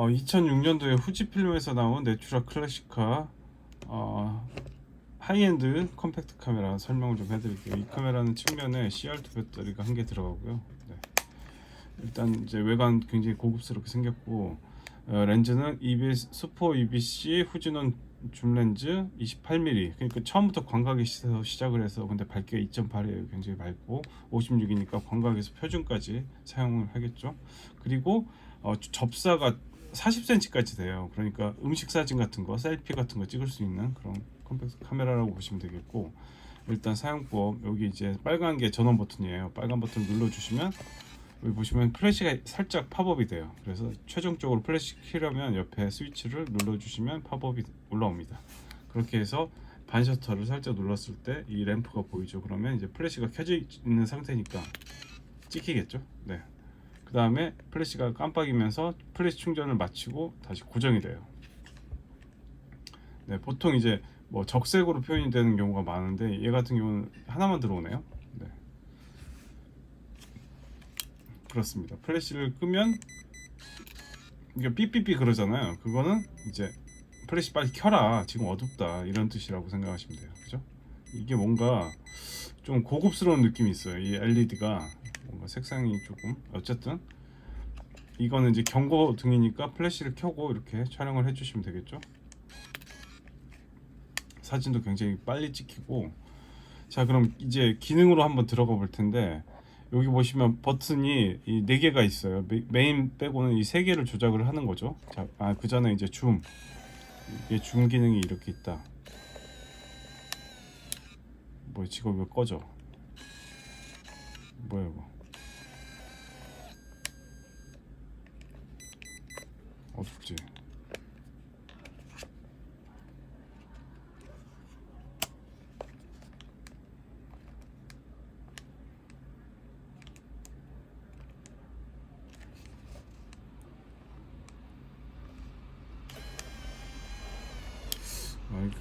2006년도에 후지필름에서 나온 내추럴 클래식카 하이엔드 컴팩트 카메라 설명을 좀 해드릴게요. 이 카메라는 측면에 CR2 배터리가 한 개 들어가고요. 네. 일단 이제 외관 굉장히 고급스럽게 생겼고, 렌즈는 EBS 슈퍼 EBC 후지논 줌 렌즈 28mm. 그러니까 처음부터 광각에서 시작을 해서, 근데 밝기가 2.8이에요. 굉장히 밝고 56이니까 광각에서 표준까지 사용을 하겠죠. 그리고 접사가 40cm까지 돼요. 그러니까 음식 사진 같은 거, 셀피 같은 거 찍을 수 있는 그런 컴팩트 카메라라고 보시면 되겠고, 일단 사용법, 여기 이제 빨간 게 전원 버튼이에요. 빨간 버튼 눌러주시면 여기 보시면 플래시가 살짝 팝업이 돼요. 그래서 최종적으로 플래시 키려면 옆에 스위치를 눌러주시면 팝업이 올라옵니다. 그렇게 해서 반셔터를 살짝 눌렀을 때 이 램프가 보이죠. 그러면 이제 플래시가 켜져 있는 상태니까 찍히겠죠. 네. 그 다음에 플래시가 깜빡이면서 플래시 충전을 마치고 다시 고정이 돼요. 네, 보통 이제 뭐 적색으로 표현이 되는 경우가 많은데, 얘 같은 경우는 하나만 들어오네요. 네, 그렇습니다. 플래시를 끄면 이게 삐삐삐 그러잖아요. 그거는 이제 플래시 빨리 켜라, 지금 어둡다, 이런 뜻이라고 생각하시면 돼요. 그죠? 이게 뭔가 좀 고급스러운 느낌이 있어요. 이 LED가 뭔가 색상이 조금, 어쨌든 이거는 이제 경고등이니까 플래시를 켜고 이렇게 촬영을 해주시면 되겠죠. 사진도 굉장히 빨리 찍히고. 자, 그럼 이제 기능으로 한번 들어가 볼 텐데, 여기 보시면 버튼이 이 4개가 있어요. 메인 빼고는 이 3개를 조작을 하는 거죠. 자, 그 전에 이제 줌, 이게 줌 기능이 이렇게 있다. 뭐야, 지금 왜 꺼져? 뭐야 이거? 어둡지?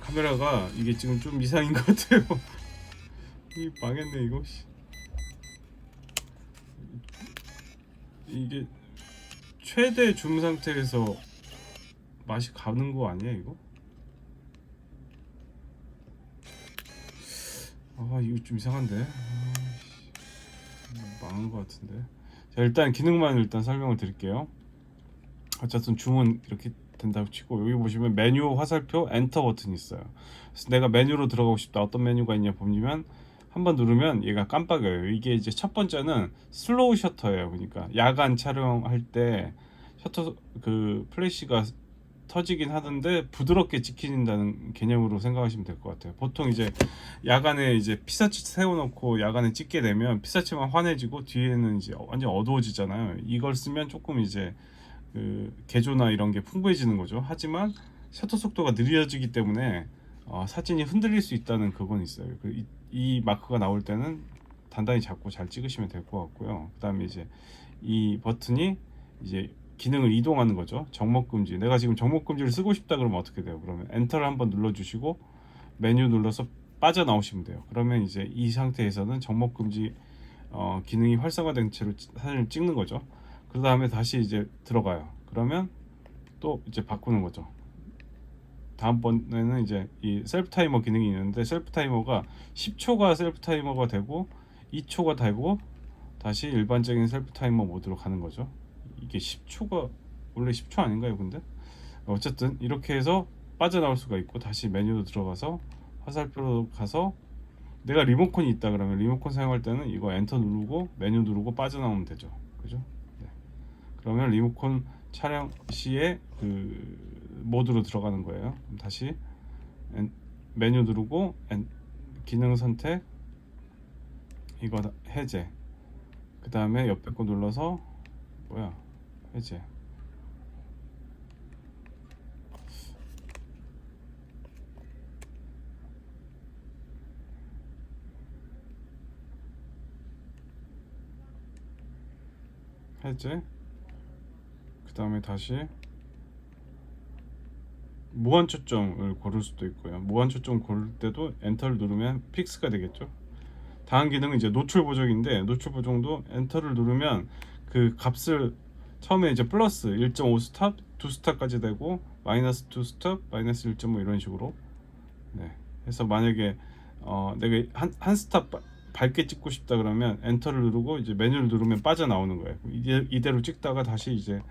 카메라가 이게 지금 좀 이상인 것 같아요. 이 망했네 이거. 이게 최대 줌 상태에서 맛이 가는 거 아니야 이거? 이거 좀 이상한데. 망한 것 같은데. 자, 일단 기능만 일단 설명을 드릴게요. 어쨌든 줌은 이렇게 된다고 치고, 여기 보시면 메뉴 화살표 엔터 버튼이 있어요. 그래서 내가 메뉴로 들어가고 싶다, 어떤 메뉴가 있냐 보면 한번 누르면 얘가 깜빡여요. 이게 이제 첫 번째는 슬로우 셔터예요. 그러니까 야간 촬영할 때 셔터 그 플래시가 터지긴 하던데 부드럽게 찍힌다는 개념으로 생각하시면 될 것 같아요. 보통 이제 야간에 이제 피사체 세워놓고 야간에 찍게 되면 피사체만 환해지고 뒤에는 이제 완전 어두워지잖아요. 이걸 쓰면 조금 이제 그 개조나 이런 게 풍부해지는 거죠. 하지만 셔터 속도가 느려지기 때문에 사진이 흔들릴 수 있다는 그건 있어요. 이 마크가 나올 때는 단단히 잡고 잘 찍으시면 될 것 같고요. 그 다음에 이제 이 버튼이 이제 기능을 이동하는 거죠. 정목금지. 내가 지금 정목금지를 쓰고 싶다 그러면 어떻게 돼요? 그러면 엔터를 한번 눌러주시고 메뉴 눌러서 빠져나오시면 돼요. 그러면 이제 이 상태에서는 정목금지 기능이 활성화된 채로 사진을 찍는 거죠. 그 다음에 다시 이제 들어가요. 그러면 또 이제 바꾸는 거죠. 다음번에는 이제 이 셀프 타이머 기능이 있는데, 셀프 타이머가 10초가 셀프 타이머가 되고 2초가 되고 다시 일반적인 셀프 타이머 모드로 가는 거죠. 이게 10초가 원래 10초 아닌가요? 근데 어쨌든 이렇게 해서 빠져나올 수가 있고, 다시 메뉴로 들어가서 화살표로 가서 내가 리모컨이 있다 그러면 리모컨 사용할 때는 이거 엔터 누르고 메뉴 누르고 빠져나오면 되죠. 그죠? 네. 그러면 리모컨 촬영 시에 그 모드로 들어가는 거예요. 그럼 다시 메뉴 누르고 기능 선택, 이거 해제, 그 다음에 옆에 거 눌러서 뭐야, 해제. 해제. 그 다음에 다시 무한 초점을 고를 수도 있고요. 무한 초점 고를 때도 엔터를 누르면 픽스가 되겠죠. 다음 기능은 이제 노출 보정인데, 노출 보정도 엔터를 누르면 그 값을 처음에 이제 플러스 1.5 스탑, 2 스타까지 되고 마이너스 2 스탑, 마이너스 1.5 이런 식으로. 네. 해서 만약에 내가 한 스탑 밝게 찍고 싶다 그러면 엔터를 누르고 이제 메뉴를 누르면 빠져나오는 거예요. 이대로 찍다가 다시 이제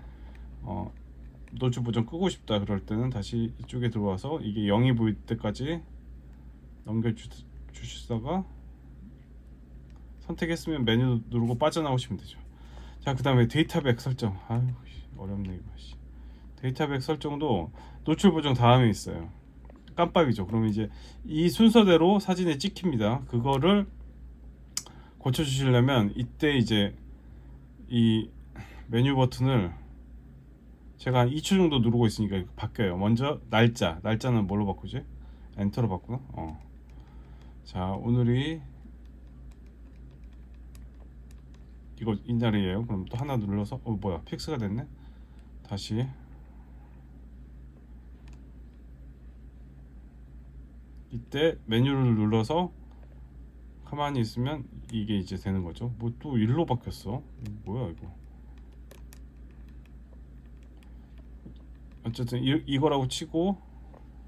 노출 보정 끄고 싶다 그럴 때는 다시 이쪽에 들어와서 이게 0이 보일 때까지 넘겨주시다가 선택했으면 메뉴 누르고 빠져나오시면 되죠. 자, 그 다음에 데이터백 설정. 아유, 어렵네 이거. 데이터백 설정도 노출 보정 다음에 있어요. 깜빡이죠. 그러면 이제 이 순서대로 사진에 찍힙니다. 그거를 고쳐주시려면 이때 이제 이 메뉴 버튼을 제가 한 2초 정도 누르고 있으니까 바뀌어요. 먼저 날짜는 뭘로 바꾸지? 엔터로 바꾸나? 자, 오늘이 이거 이날이에요. 그럼 또 하나 눌러서 뭐야, 픽스가 됐네. 다시 이때 메뉴를 눌러서 가만히 있으면 이게 이제 되는 거죠. 뭐 또 일로 바뀌었어. 뭐야 이거. 어쨌든 이거라고 치고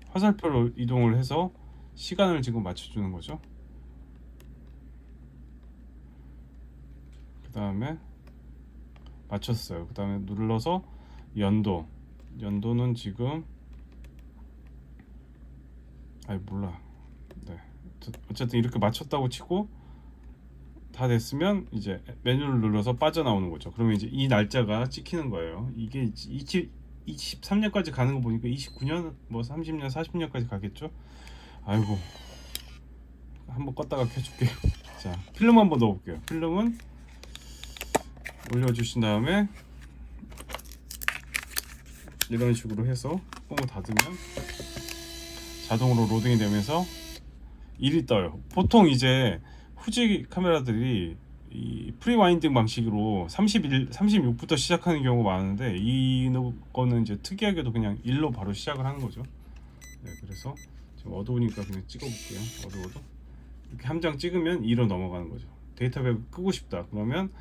화살표로 이동을 해서 시간을 지금 맞춰주는 거죠. 그 다음에 맞췄어요. 그 다음에 눌러서 연도는 지금 몰라. 네. 어쨌든 이렇게 맞췄다고 치고 다 됐으면 이제 메뉴를 눌러서 빠져나오는 거죠. 그러면 이제 이 날짜가 찍히는 거예요. 이게 23년까지 가는 거 보니까 29년, 뭐 30년, 40년까지 가겠죠. 아이고, 한번 껐다가 켜줄게요. 자, 필름 한번 넣어볼게요. 필름은 올려주신 다음에 이런 식으로 해서 뚜껑을 닫으면 자동으로 로딩이 되면서 일이 떠요. 보통 이제 후지 카메라들이 이 프리와인딩 방식으로 36부터 시작하는 경우가 많은데 이거는 이제 특이하게도 그냥 1로 바로 시작을 하는 거죠. 네, 그래서 지금 어두우니까 그냥 찍어볼게요. 어두워도 이렇게 한 장 찍으면 2로 넘어가는 거죠. 데이터백 끄고 싶다 그러면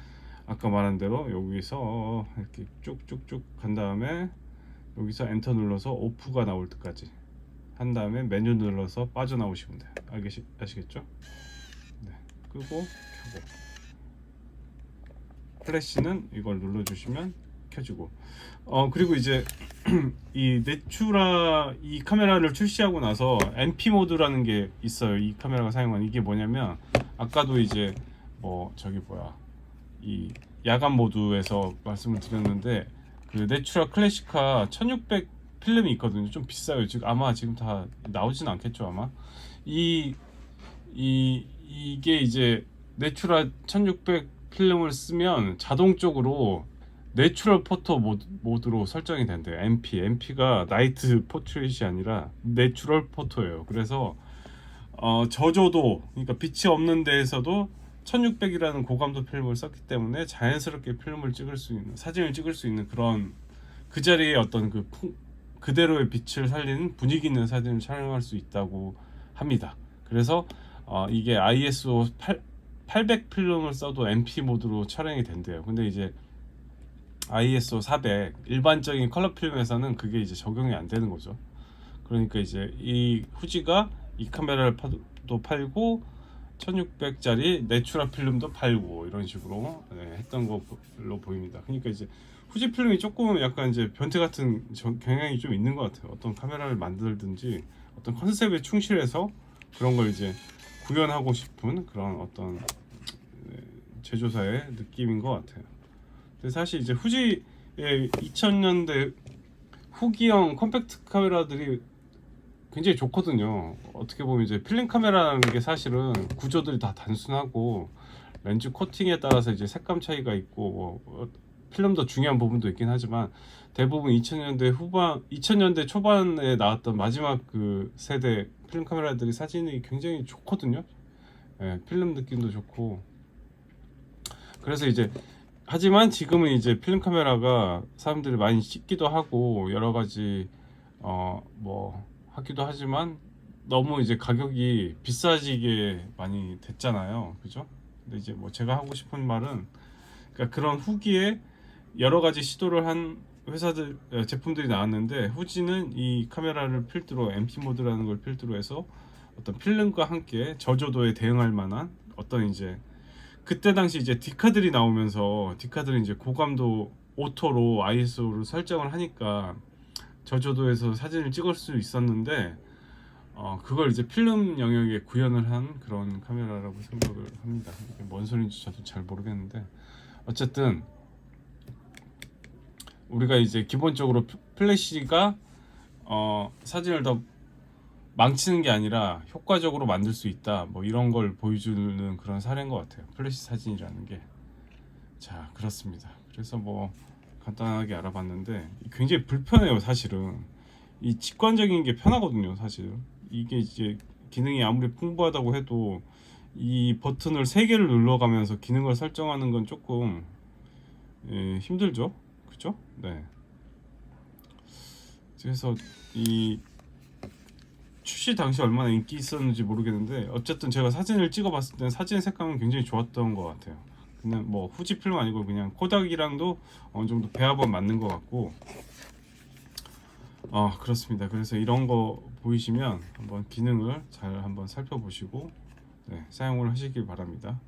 아까 말한 대로 여기서 이렇게 쭉쭉쭉 간 다음에 여기서 엔터 눌러서 오프가 나올 때까지 한 다음에 메뉴 눌러서 빠져나오시면 돼요. 아시겠죠? 네, 끄고 켜고. 플래시는 이걸 눌러주시면 켜지고. 그리고 이제 이 네추라 이 카메라를 출시하고 나서 NP 모드라는 게 있어요. 이 카메라가 사용하는 이게 뭐냐면 아까도 이제 이 야간 모드에서 말씀을 드렸는데 그 네추라 클래식화 1600 필름이 있거든요. 좀 비싸요. 지금 다 나오진 않겠죠 아마. 이게 이제 네추라 1600 필름을 쓰면 자동적으로 내추럴 포토 모드로 설정이 된대요. MP가 나이트 포트레이트이 아니라 내추럴 포토예요. 그래서 저조도, 그러니까 빛이 없는 데에서도 1600이라는 고감도 필름을 썼기 때문에 자연스럽게 사진을 찍을 수 있는 그런 그 자리에 어떤 그대로의 빛을 살리는 분위기 있는 사진을 촬영할 수 있다고 합니다. 그래서 이게 ISO 800 필름을 써도 MP 모드로 촬영이 된대요. 근데 이제 ISO 400 일반적인 컬러 필름에서는 그게 이제 적용이 안 되는 거죠. 그러니까 이제 이 후지가 이 카메라를 도 팔고 1600짜리 내추럴 필름도 팔고 이런 식으로 했던 걸로 보입니다. 그러니까 이제 후지 필름이 조금 약간 이제 변태 같은 경향이 좀 있는 것 같아요. 어떤 카메라를 만들든지 어떤 컨셉에 충실해서 그런 걸 이제 구현하고 싶은 그런 어떤 제조사의 느낌인 것 같아요. 근데 사실 이제 후지의 2000년대 후기형 컴팩트 카메라들이 굉장히 좋거든요. 어떻게 보면 이제 필름 카메라라는 게 사실은 구조들이 다 단순하고 렌즈 코팅에 따라서 이제 색감 차이가 있고 필름도 중요한 부분도 있긴 하지만 대부분 2000년대 초반에 나왔던 마지막 그 세대 필름 카메라들이 사진이 굉장히 좋거든요. 필름 느낌도 좋고. 그래서 이제 하지만 지금은 이제 필름 카메라가 사람들이 많이 찍기도 하고 여러 가지 하기도 하지만 너무 이제 가격이 비싸지게 많이 됐잖아요. 그죠? 근데 이제 제가 하고 싶은 말은 그러니까 그런 후기에 여러 가지 시도를 한 회사들 제품들이 나왔는데 후지는 이 카메라를 필두로 MP 모드라는 걸 필두로 해서 어떤 필름과 함께 저조도에 대응할 만한 어떤 이제 그때 당시 이제 디카들이 나오면서 디카들이 이제 고감도 오토로 ISO로 설정을 하니까 저조도에서 사진을 찍을 수 있었는데 그걸 이제 필름 영역에 구현을 한 그런 카메라라고 생각을 합니다. 이게 뭔 소리인지 저도 잘 모르겠는데 어쨌든 우리가 이제 기본적으로 플래시가 사진을 더 망치는 게 아니라 효과적으로 만들 수 있다 뭐 이런 걸 보여주는 그런 사례인 것 같아요. 플래시 사진이라는 게. 자, 그렇습니다. 그래서 뭐 간단하게 알아봤는데 굉장히 불편해요. 사실은 이 직관적인 게 편하거든요. 사실 이게 이제 기능이 아무리 풍부하다고 해도 이 버튼을 3개를 눌러가면서 기능을 설정하는 건 조금 힘들죠. 그죠? 네. 그래서 이 출시 당시 얼마나 인기 있었는지 모르겠는데 어쨌든 제가 사진을 찍어봤을 때는 사진 색감은 굉장히 좋았던 것 같아요. 그냥 뭐 후지필름 아니고 그냥 코닥이랑도 어느 정도 배합은 맞는 것 같고 그렇습니다. 그래서 이런 거 보이시면 한번 기능을 잘 한번 살펴보시고 사용을 하시길 바랍니다.